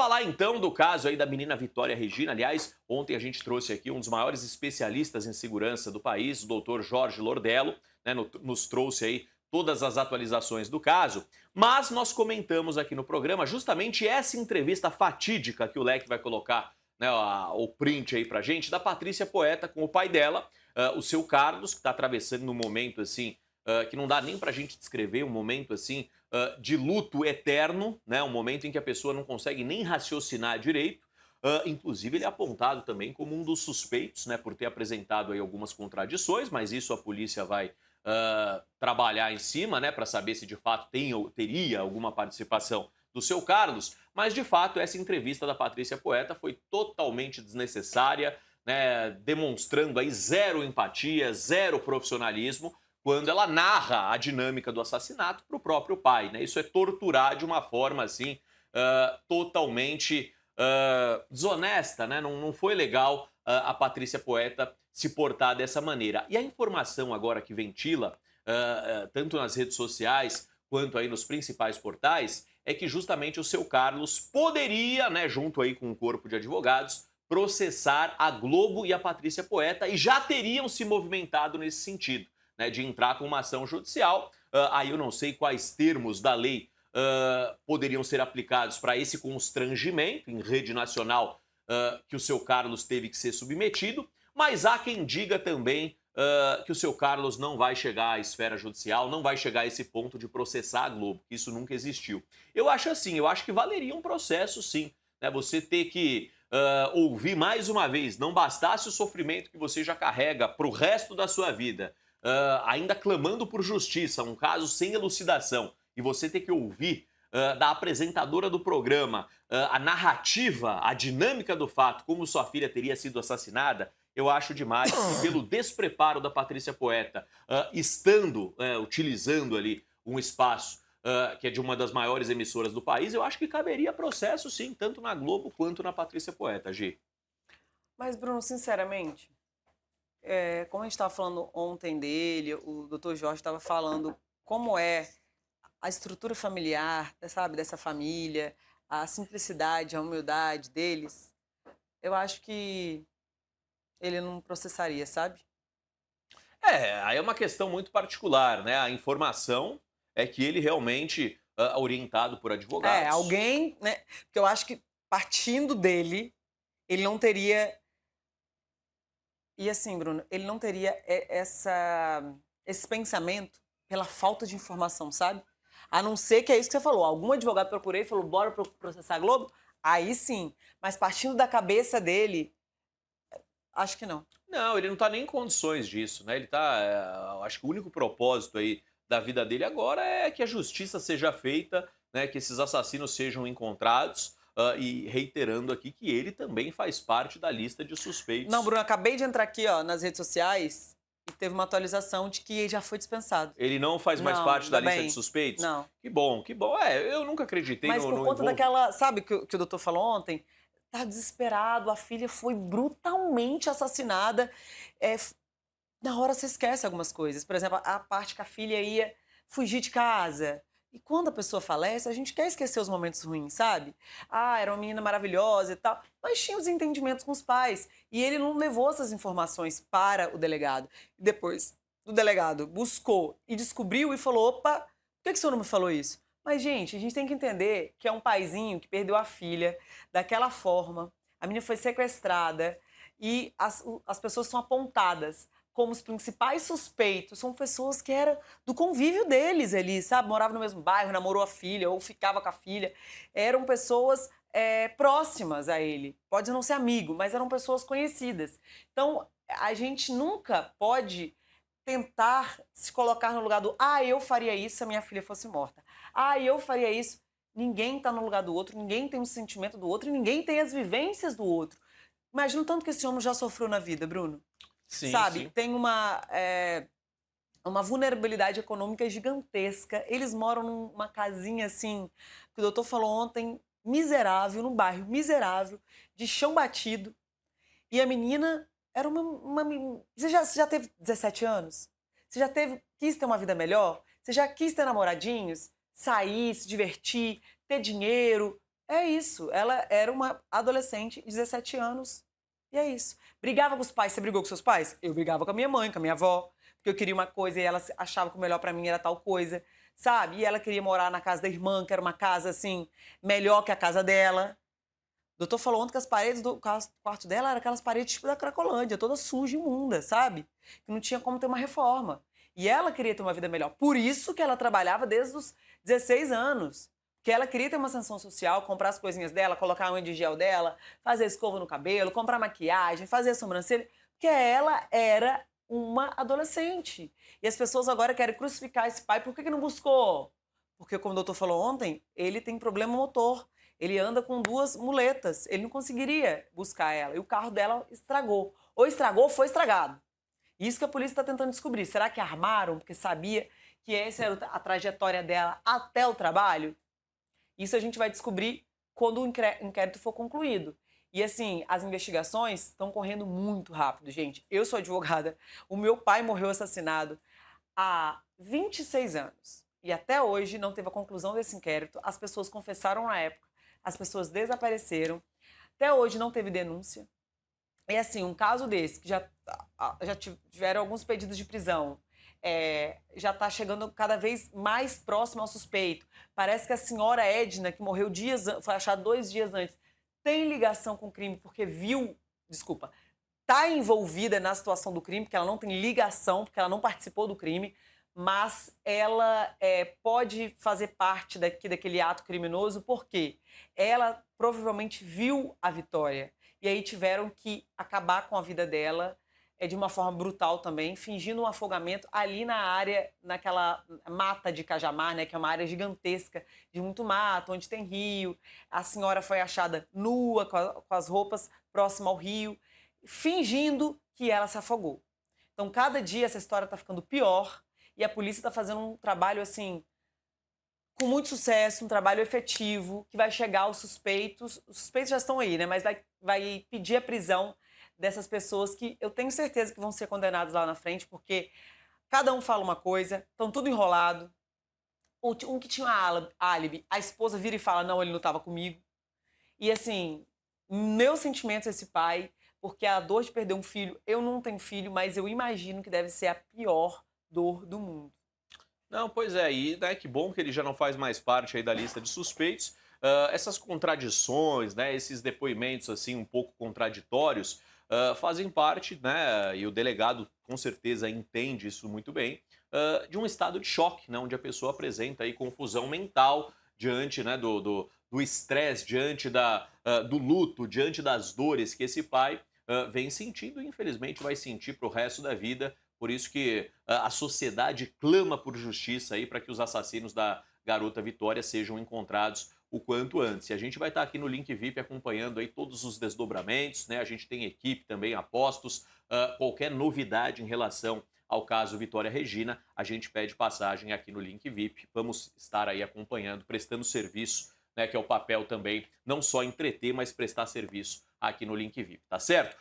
falar então do caso aí da menina Vitória Regina. Aliás, ontem a gente trouxe aqui um dos maiores especialistas em segurança do país, o doutor Jorge Lordello, né, nos trouxe aí todas as atualizações do caso, mas nós comentamos aqui no programa justamente essa entrevista fatídica que o Leque vai colocar, né, o print aí pra gente, da Patrícia Poeta com o pai dela, o seu Carlos, que tá atravessando um momento assim, que não dá nem pra gente descrever, um momento assim, de luto eterno, né, um momento em que a pessoa não consegue nem raciocinar direito. Inclusive, ele é apontado também como um dos suspeitos, né, por ter apresentado aí algumas contradições, mas isso a polícia vai trabalhar em cima, né, para saber se de fato tem ou teria alguma participação do seu Carlos. Mas de fato essa entrevista da Patrícia Poeta foi totalmente desnecessária, né, demonstrando aí zero empatia, zero profissionalismo, quando ela narra a dinâmica do assassinato para o próprio pai, né? Isso é torturar de uma forma assim totalmente desonesta, né? Não foi legal a Patrícia Poeta se portar dessa maneira. E a informação agora que ventila, tanto nas redes sociais quanto aí nos principais portais, é que justamente o seu Carlos poderia, né, junto aí com um corpo de advogados, processar a Globo e a Patrícia Poeta e já teriam se movimentado nesse sentido, né, de entrar com uma ação judicial. Aí eu não sei quais termos da lei poderiam ser aplicados para esse constrangimento em rede nacional que o seu Carlos teve que ser submetido, mas há quem diga também que o seu Carlos não vai chegar à esfera judicial, não vai chegar a esse ponto de processar a Globo, que isso nunca existiu. Eu acho assim, eu acho que valeria um processo sim, né? Você ter que ouvir mais uma vez, não bastasse o sofrimento que você já carrega para o resto da sua vida, ainda clamando por justiça, um caso sem elucidação, e você ter que ouvir da apresentadora do programa a narrativa, a dinâmica do fato, como sua filha teria sido assassinada, eu acho demais. E pelo despreparo da Patrícia Poeta, utilizando ali um espaço que é de uma das maiores emissoras do país, eu acho que caberia processo sim, tanto na Globo quanto na Patrícia Poeta, Gi. Mas, Bruno, sinceramente, como a gente estava falando ontem dele, o doutor Jorge estava falando como é a estrutura familiar, sabe, dessa família, a simplicidade, a humildade deles, eu acho que ele não processaria, sabe? Aí é uma questão muito particular, né? A informação é que ele realmente, orientado por advogados. Alguém, né? Porque eu acho que partindo dele, ele não teria. E assim, Bruno, ele não teria esse pensamento pela falta de informação, sabe? A não ser que é isso que você falou. Algum advogado procurei e falou, bora processar a Globo? Aí sim. Mas partindo da cabeça dele, acho que não. Não, ele não tá nem em condições disso, né? Ele tá. Eu acho que o único propósito aí da vida dele agora é que a justiça seja feita, né? Que esses assassinos sejam encontrados. E reiterando aqui que ele também faz parte da lista de suspeitos. Não, Bruno, acabei de entrar aqui, ó, nas redes sociais e teve uma atualização de que ele já foi dispensado. Ele não faz mais Não, parte da ainda lista bem. de suspeitos? Não. Que bom, que bom. Eu nunca acreditei Mas no por conta envolvimento. daquela, sabe que o doutor falou ontem? Tá desesperado, a filha foi brutalmente assassinada. Na hora você esquece algumas coisas. Por exemplo, a parte que a filha ia fugir de casa. E quando a pessoa falece, a gente quer esquecer os momentos ruins, sabe? Ah, era uma menina maravilhosa e tal. Mas tinha os entendimentos com os pais. E ele não levou essas informações para o delegado. E depois, o delegado buscou e descobriu e falou: opa, por que o senhor não me falou isso? Mas, gente, a gente tem que entender que é um paizinho que perdeu a filha daquela forma. A menina foi sequestrada e as pessoas são apontadas como os principais suspeitos. São pessoas que eram do convívio deles ali, sabe? Moravam no mesmo bairro, namorou a filha ou ficava com a filha. Eram pessoas próximas a ele. Pode não ser amigo, mas eram pessoas conhecidas. Então, a gente nunca pode tentar se colocar no lugar do eu faria isso se a minha filha fosse morta. Eu faria isso. Ninguém está no lugar do outro, ninguém tem o sentimento do outro e ninguém tem as vivências do outro. Imagina o tanto que esse homem já sofreu na vida, Bruno. Sim, Sabe, sim. tem uma vulnerabilidade econômica gigantesca. Eles moram numa casinha assim, que o doutor falou ontem, miserável, num bairro miserável, de chão batido. E a menina era uma menina. Você já teve 17 anos? Você já quis ter uma vida melhor? Você já quis ter namoradinhos? Sair, se divertir, ter dinheiro? É isso. Ela era uma adolescente de 17 anos. E é isso. Brigava com os pais. Você brigou com seus pais? Eu brigava com a minha mãe, com a minha avó. Porque eu queria uma coisa e ela achava que o melhor pra mim era tal coisa. Sabe? E ela queria morar na casa da irmã, que era uma casa, assim, melhor que a casa dela. O doutor falou ontem que as paredes do quarto dela eram aquelas paredes tipo da Cracolândia, toda suja, imunda, sabe? Que não tinha como ter uma reforma. E ela queria ter uma vida melhor. Por isso que ela trabalhava desde os 16 anos. Que ela queria ter uma ascensão social, comprar as coisinhas dela, colocar a unha de gel dela, fazer escova no cabelo, comprar maquiagem, fazer a sobrancelha. Porque ela era uma adolescente. E as pessoas agora querem crucificar esse pai. Por que que não buscou? Porque, como o doutor falou ontem, ele tem problema motor. Ele anda com 2 muletas. Ele não conseguiria buscar ela. E o carro dela estragou. Ou estragou ou foi estragado. Isso que a polícia está tentando descobrir. Será que armaram porque sabia que essa era a trajetória dela até o trabalho? Isso a gente vai descobrir quando o inquérito for concluído. E assim, as investigações estão correndo muito rápido, gente. Eu sou advogada. O meu pai morreu assassinado há 26 anos. E até hoje não teve a conclusão desse inquérito. As pessoas confessaram na época. As pessoas desapareceram. Até hoje não teve denúncia. E assim, um caso desse, que já tiveram alguns pedidos de prisão, já está chegando cada vez mais próximo ao suspeito. Parece que a senhora Edna, que morreu foi achada 2 dias antes, tem ligação com o crime porque está envolvida na situação do crime, porque ela não tem ligação, porque ela não participou do crime, mas ela pode fazer parte daquele ato criminoso porque ela provavelmente viu a Vitória. E aí tiveram que acabar com a vida dela de uma forma brutal também, fingindo um afogamento ali na área, naquela mata de Cajamar, né, que é uma área gigantesca, de muito mato, onde tem rio. A senhora foi achada nua, com as roupas próxima ao rio, fingindo que ela se afogou. Então, cada dia essa história está ficando pior e a polícia está fazendo um trabalho, assim, com muito sucesso, um trabalho efetivo, que vai chegar aos suspeitos. Os suspeitos já estão aí, né? Mas vai pedir a prisão dessas pessoas que eu tenho certeza que vão ser condenados lá na frente, porque cada um fala uma coisa, estão tudo enrolado. Um que tinha álibi, a esposa vira e fala, não, ele não estava comigo. E assim, meus sentimentos a esse pai, porque a dor de perder um filho, eu não tenho filho, mas eu imagino que deve ser a pior dor do mundo. Não, pois é, e né, que bom que ele já não faz mais parte aí da lista de suspeitos. Essas contradições, né, esses depoimentos assim um pouco contraditórios, fazem parte, né, e o delegado com certeza entende isso muito bem, de um estado de choque, né, onde a pessoa apresenta aí confusão mental diante, né, do estresse, diante do luto, diante das dores que esse pai vem sentindo e infelizmente vai sentir para o resto da vida. Por isso que a sociedade clama por justiça aí para que os assassinos da garota Vitória sejam encontrados o quanto antes. E a gente vai estar aqui no Link VIP acompanhando aí todos os desdobramentos, né? A gente tem equipe também, apostos, qualquer novidade em relação ao caso Vitória Regina, a gente pede passagem aqui no Link VIP. Vamos estar aí acompanhando, prestando serviço, né, que é o papel também, não só entreter, mas prestar serviço aqui no Link VIP, tá certo?